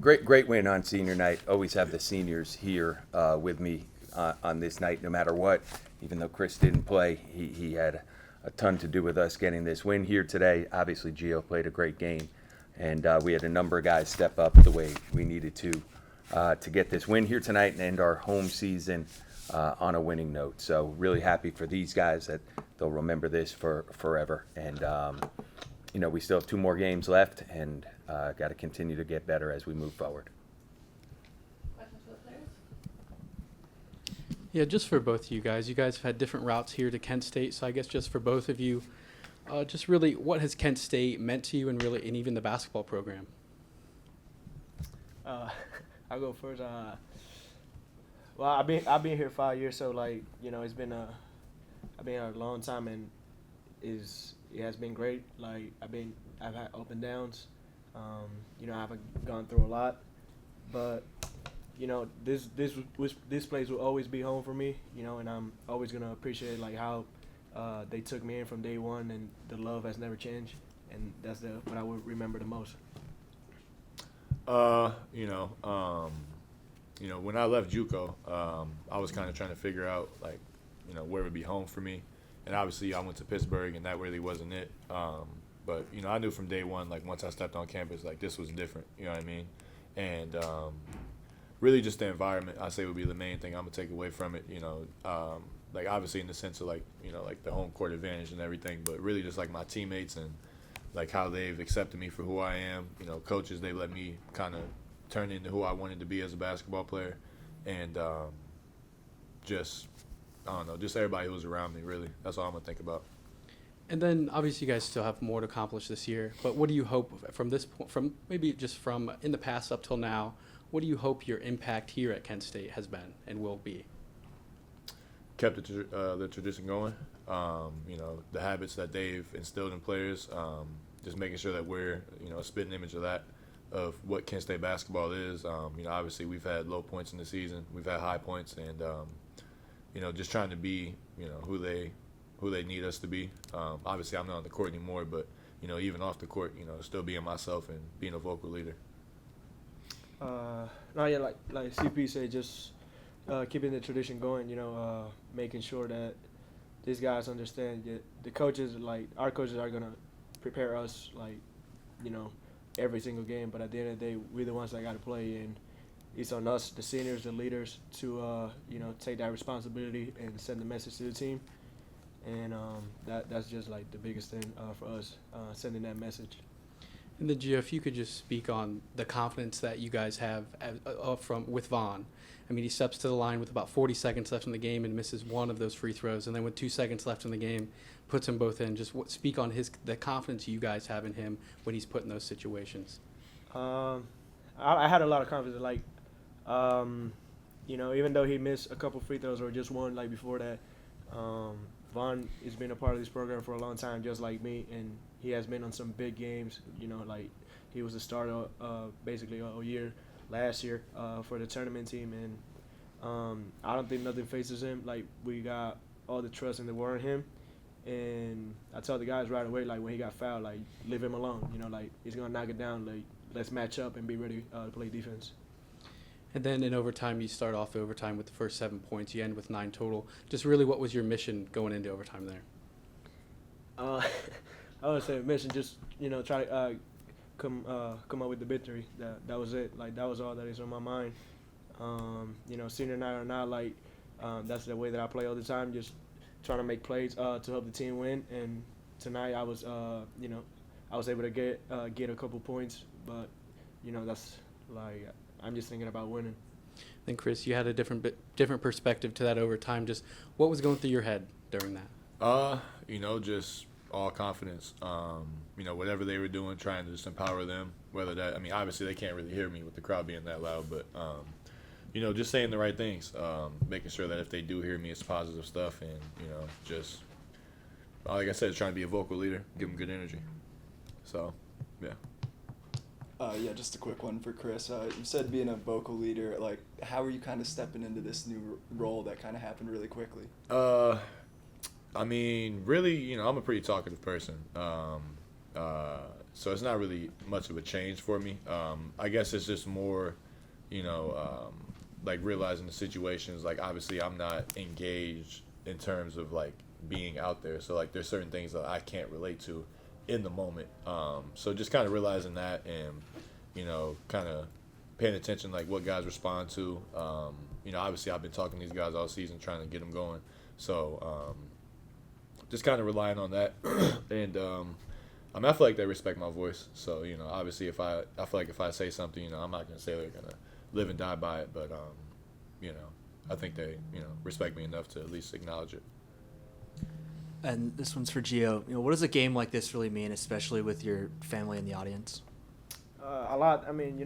Great win on senior night. Always have the seniors here with me on this night, no matter what. Even though Chris didn't play, he had a ton to do with us getting this win here today. Obviously, Gio played a great game, and we had a number of guys step up the way we needed to get this win here tonight and end our home season on a winning note. So really happy for these guys that they'll remember this for forever. And we still have 2 more games left, and got to continue to get better as we move forward. Questions for the players? Yeah, just for both of you guys. You guys have had different routes here to Kent State, so I guess just for both of you, just really what has Kent State meant to you and even the basketball program? I'll go first. Well, I've been here 5 years, so it's been I've been here a long time, and it has been great. I've had up and downs. I haven't gone through a lot, but this place will always be home for me. And I'm always gonna appreciate how they took me in from day one, and the love has never changed, and that's what I would remember the most. When I left JUCO, I was kind of trying to figure out where would be home for me, and obviously I went to Pittsburgh, and that really wasn't it. But I knew from day one, once I stepped on campus, this was different. You know what I mean? And really, just the environment, I say, would be the main thing I'm gonna take away from it. Obviously in the sense of the home court advantage and everything, but really just my teammates and how they've accepted me for who I am. Coaches, they let me kind of turn into who I wanted to be as a basketball player, and just everybody who was around me. Really, that's all I'm gonna think about. And then obviously you guys still have more to accomplish this year, but what do you hope from this point, from maybe just from in the past up till now, what do you hope your impact here at Kent State has been and will be? Kept the tradition going. The habits that they've instilled in players, just making sure that we're, a spitting image of that, of what Kent State basketball is. Obviously we've had low points in the season, we've had high points, and just trying to be, who they need us to be. Obviously I'm not on the court anymore, but even off the court, still being myself and being a vocal leader. Like CP said, just keeping the tradition going. Making sure that these guys understand that the coaches, our coaches, are gonna prepare us, every single game. But at the end of the day, we're the ones that got to play, and it's on us, the seniors, the leaders, to take that responsibility and send the message to the team. And that's just the biggest thing for us, sending that message. And then Gio, if you could just speak on the confidence that you guys have with Vaughn. I mean, he steps to the line with about 40 seconds left in the game and misses one of those free throws, and then with 2 seconds left in the game, puts them both in. Just speak on the confidence you guys have in him when he's put in those situations. I had a lot of confidence. Even though he missed a couple free throws or just one before that, Vaughn has been a part of this program for a long time, just like me, and he has been on some big games. He was the starter basically all year last year for the tournament team, and I don't think nothing faces him. We got all the trust and the war in him, and I told the guys right away, when he got fouled, leave him alone. He's gonna knock it down. Let's match up and be ready to play defense. And then in overtime, you start off overtime with the first 7 points. You end with 9 total. Just really, what was your mission going into overtime there? I would say mission, just try to come up with the victory. That was it. That was all that is on my mind. Senior night or not, that's the way that I play all the time. Just trying to make plays to help the team win. And tonight I was I was able to get a couple points, but that's I'm just thinking about winning. Then Chris, you had a different perspective to that overtime. Just what was going through your head during that? Just all confidence. Whatever they were doing, trying to just empower them. Whether that, obviously they can't really hear me with the crowd being that loud, but just saying the right things, making sure that if they do hear me, it's positive stuff, and just like I said, trying to be a vocal leader, give them good energy. So, yeah. Just a quick one for Chris. You said being a vocal leader, how are you kind of stepping into this new role that kind of happened really quickly? Really, I'm a pretty talkative person. So it's not really much of a change for me. I guess it's just more, like realizing the situations. Like obviously I'm not engaged in terms of like being out there. So like there's certain things that I can't relate to in the moment. So just kind of realizing that and, kind of paying attention like what guys respond to. Obviously I've been talking to these guys all season trying to get them going. So just kind of relying on that. And I feel like they respect my voice. So, obviously if I feel like if I say something, I'm not going to say they're going to live and die by it. But, I think they, respect me enough to at least acknowledge it. And this one's for Gio. What does a game like this really mean, especially with your family in the audience? A lot. I mean,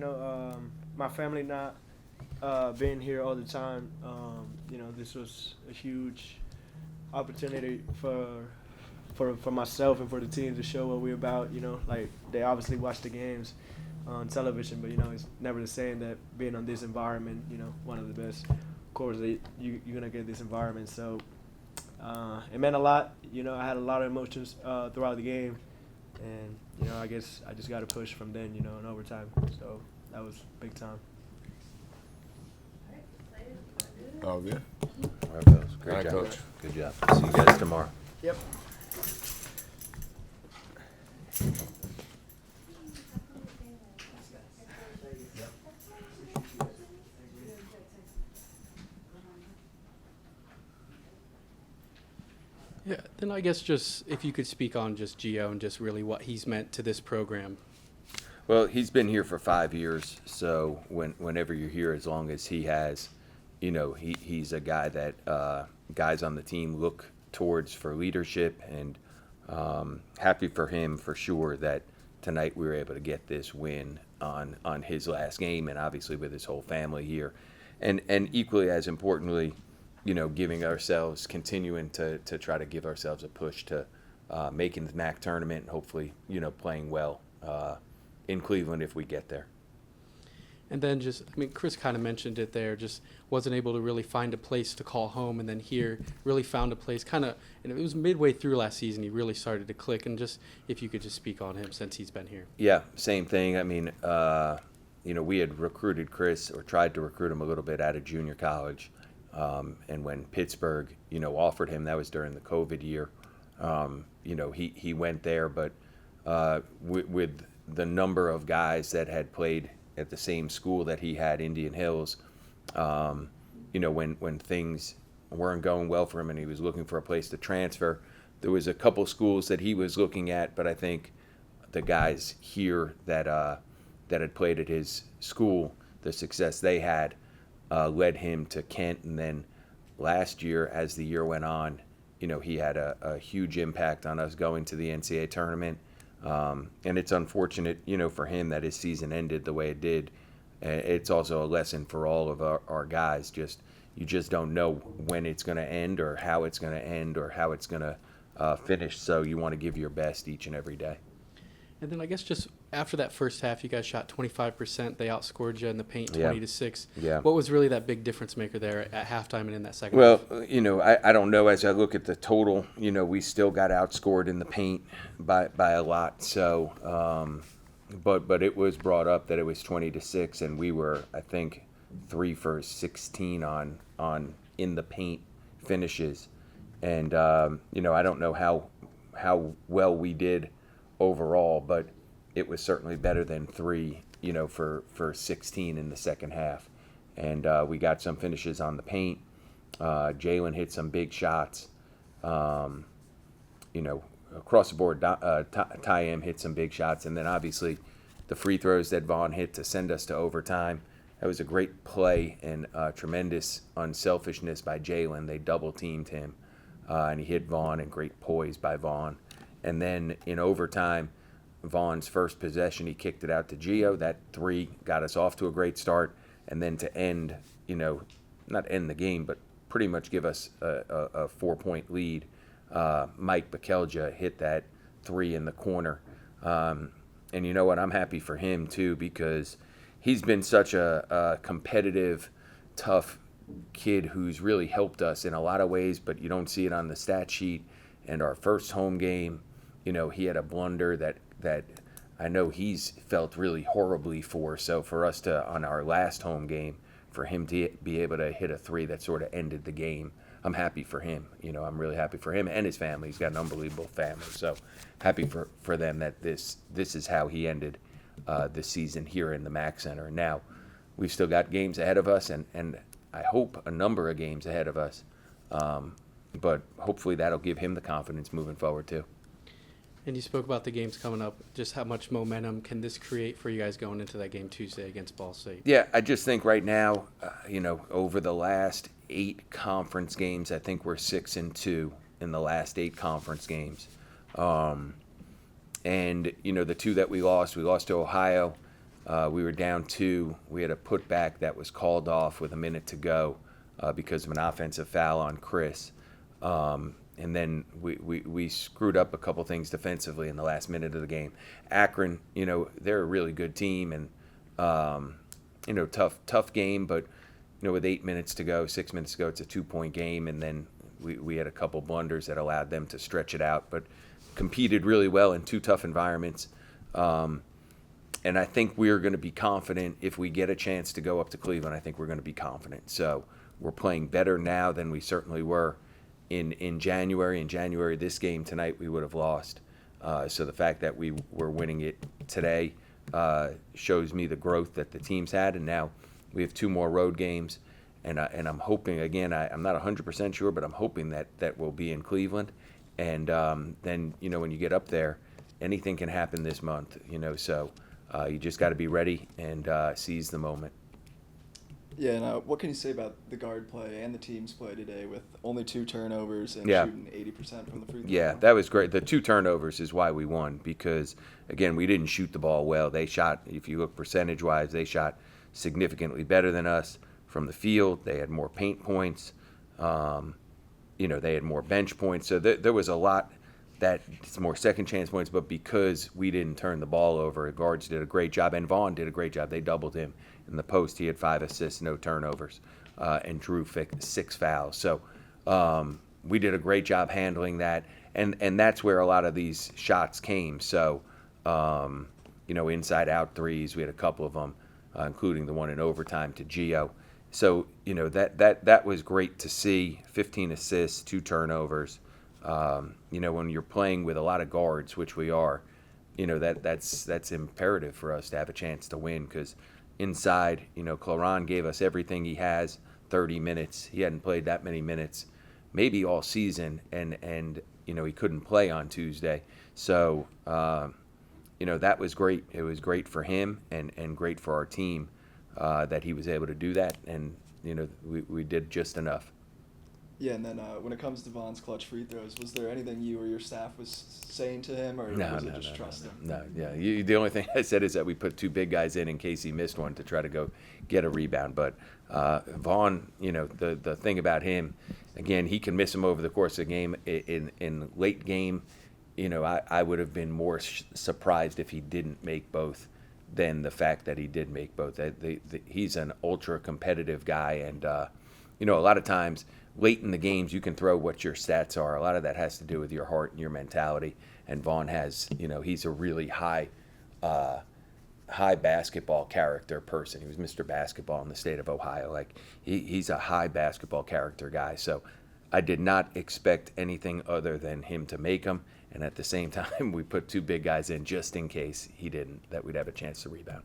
my family not being here all the time. This was a huge opportunity for myself and for the team to show what we're about. Like they obviously watch the games on television, but it's never the same that being on this environment. One of the best. Of course, you're gonna get this environment. So it meant a lot. I had a lot of emotions throughout the game, and I guess I just got to push from then. In overtime. So that was big time. Oh, good. All right, fellas. Great All right, job. Coach. Good job. See you guys tomorrow. Yep. Yeah, then I guess just if you could speak on just Gio and just really what he's meant to this program. Well, he's been here for 5 years, so whenever you're here, as long as he has, he's a guy that guys on the team look towards for leadership, and happy for him for sure that tonight we were able to get this win on his last game, and obviously with his whole family here, and equally as importantly, giving ourselves, continuing to try to give ourselves a push to making the MAC tournament and hopefully, playing well in Cleveland if we get there. And then Chris kind of mentioned it there, just wasn't able to really find a place to call home. And then here really found a place and it was midway through last season, he really started to click. And just if you could just speak on him since he's been here. Yeah, same thing. I mean, we had recruited Chris or tried to recruit him a little bit out of junior college. And when Pittsburgh, offered him, that was during the COVID year, he went there. But with the number of guys that had played at the same school that he had, Indian Hills, when things weren't going well for him and he was looking for a place to transfer, there was a couple schools that he was looking at. But I think the guys here that had played at his school, the success they had, led him to Kent. And then last year, as the year went on, he had a huge impact on us going to the NCAA tournament. And it's unfortunate, for him that his season ended the way it did. It's also a lesson for all of our guys. You just don't know when it's going to end or how it's going to end or how it's going to finish. So you want to give your best each and every day. And then I guess just after that first half, you guys shot 25%. They outscored you in the paint 20-6. Yeah. What was really that big difference maker there at halftime and in that second half? Well, I don't know. As I look at the total, we still got outscored in the paint by a lot. So, but it was brought up that it was 20-6, and we were, I think, 3 for 16 on in the paint finishes. And I don't know how well we did overall, but it was certainly better than 3, for 16 in the second half. And we got some finishes on the paint. Jalen hit some big shots. Across the board, Tyam hit some big shots. And then obviously the free throws that Vaughn hit to send us to overtime. That was a great play and tremendous unselfishness by Jalen. They double-teamed him, and he hit Vaughn, and great poise by Vaughn. And then in overtime, Vaughn's first possession, he kicked it out to Gio. That 3 got us off to a great start. And then to end, not end the game, but pretty much give us a 4-point lead, Mike Bakelja hit that 3 in the corner. And you know what? I'm happy for him, too, because he's been such a competitive, tough kid who's really helped us in a lot of ways, but you don't see it on the stat sheet. And our first home game, he had a blunder that that I know he's felt really horribly for. So for us to, on our last home game, for him to be able to hit a three that sort of ended the game, I'm happy for him. I'm really happy for him and his family. He's got an unbelievable family. So happy for them that this is how he ended the season here in the Mac Center. And now we've still got games ahead of us, and I hope a number of games ahead of us. But hopefully that'll give him the confidence moving forward too. And you spoke about the games coming up. Just how much momentum can this create for you guys going into that game Tuesday against Ball State? Yeah, I just think right now, over the last 8 conference games, I think we're 6-2 in the last 8 conference games. And the 2 that we lost to Ohio. We were down 2. We had a putback that was called off with a minute to go because of an offensive foul on Chris. And then we screwed up a couple things defensively in the last minute of the game. Akron, they're a really good team, and tough game, but with 8 minutes to go, 6 minutes to go, it's a 2-point game, and then we had a couple blunders that allowed them to stretch it out, but competed really well in 2 tough environments. And I think we're going to be confident if we get a chance to go up to Cleveland. I think we're going to be confident. So we're playing better now than we certainly were in January. In January, this game tonight, we would have lost. So the fact that we were winning it today shows me the growth that the team's had. And now we have 2 more road games. And I'm hoping, again, I'm not 100% sure, but I'm hoping that we'll be in Cleveland. And then, when you get up there, anything can happen this month, so you just got to be ready and seize the moment. Yeah, and what can you say about the guard play and the team's play today with only 2 turnovers and Yeah. shooting 80% from the free throw Yeah, line? that was great. The 2 turnovers is why we won because, again, we didn't shoot the ball well. They shot, if you look percentage-wise, they shot significantly better than us from the field. They had more paint points. They had more bench points. So there was a lot it's more second chance points, but because we didn't turn the ball over, the guards did a great job, and Vaughn did a great job. They doubled him in the post. He had 5 assists, no turnovers, and drew 6 fouls. So we did a great job handling that, and that's where a lot of these shots came. So, inside-out threes, we had a couple of them, including the one in overtime to Gio. So, that was great to see. 15 assists, 2 turnovers. When you're playing with a lot of guards, which we are, that's imperative for us to have a chance to win because inside, Claron gave us everything he has, 30 minutes. He hadn't played that many minutes, maybe all season, and he couldn't play on Tuesday. So, that was great. It was great for him and great for our team that he was able to do that, and, we did just enough. Yeah, and then when it comes to Vaughn's clutch free throws, was there anything you or your staff was saying to him, or was it just trust him? No, yeah. The only thing I said is that we put 2 big guys in case he missed one to try to go get a rebound. But Vaughn, the thing about him, again, he can miss him over the course of the game. In late game, I would have been more surprised if he didn't make both than the fact that he did make both. He's an ultra competitive guy, and a lot of times late in the games, you can throw what your stats are. A lot of that has to do with your heart and your mentality. And Vaughn has, he's a really high basketball character person. He was Mr. Basketball in the state of Ohio. Like, he's a high basketball character guy. So I did not expect anything other than him to make them. And at the same time, we put 2 big guys in just in case he didn't, that we'd have a chance to rebound.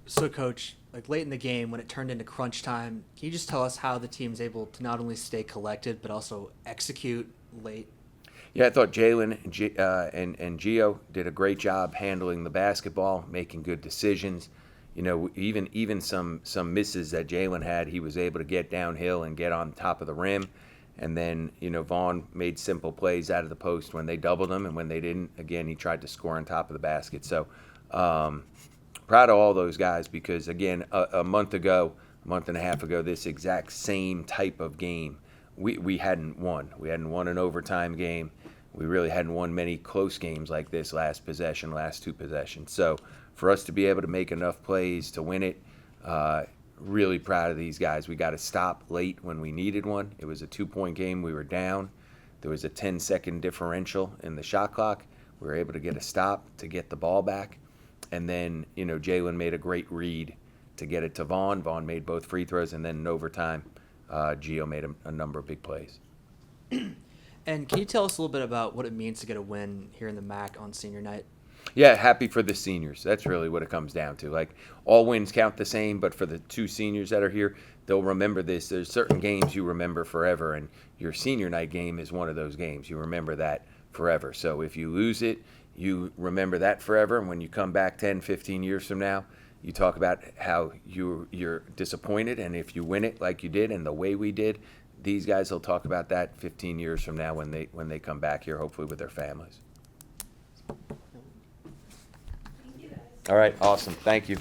So, Coach, late in the game when it turned into crunch time, can you just tell us how the team's able to not only stay collected but also execute late? Yeah, I thought Jalen and Gio did a great job handling the basketball, making good decisions. Even some misses that Jalen had, he was able to get downhill and get on top of the rim. And then, Vaughn made simple plays out of the post when they doubled him, and when they didn't, again, he tried to score on top of the basket. So, proud of all those guys because, again, a month and a half ago, this exact same type of game, we hadn't won. We hadn't won an overtime game. We really hadn't won many close games like this last 2 possessions. So for us to be able to make enough plays to win it, really proud of these guys. We got to stop late when we needed one. It was a 2-point game. We were down. There was a 10-second differential in the shot clock. We were able to get a stop to get the ball back. And then, Jalen made a great read to get it to Vaughn. Vaughn made both free throws, and then in overtime, Gio made a number of big plays. And can you tell us a little bit about what it means to get a win here in the MAC on senior night? Yeah, happy for the seniors. That's really what it comes down to. Like, all wins count the same, but for the 2 seniors that are here, they'll remember this. There's certain games you remember forever, and your senior night game is one of those games. You remember that forever. So if you lose it, you remember that forever, and when you come back 10, 15 years from now, you talk about how you're disappointed, and if you win it like you did and the way we did, these guys will talk about that 15 years from now when they come back here, hopefully with their families. Thank you guys. All right, awesome. Thank you.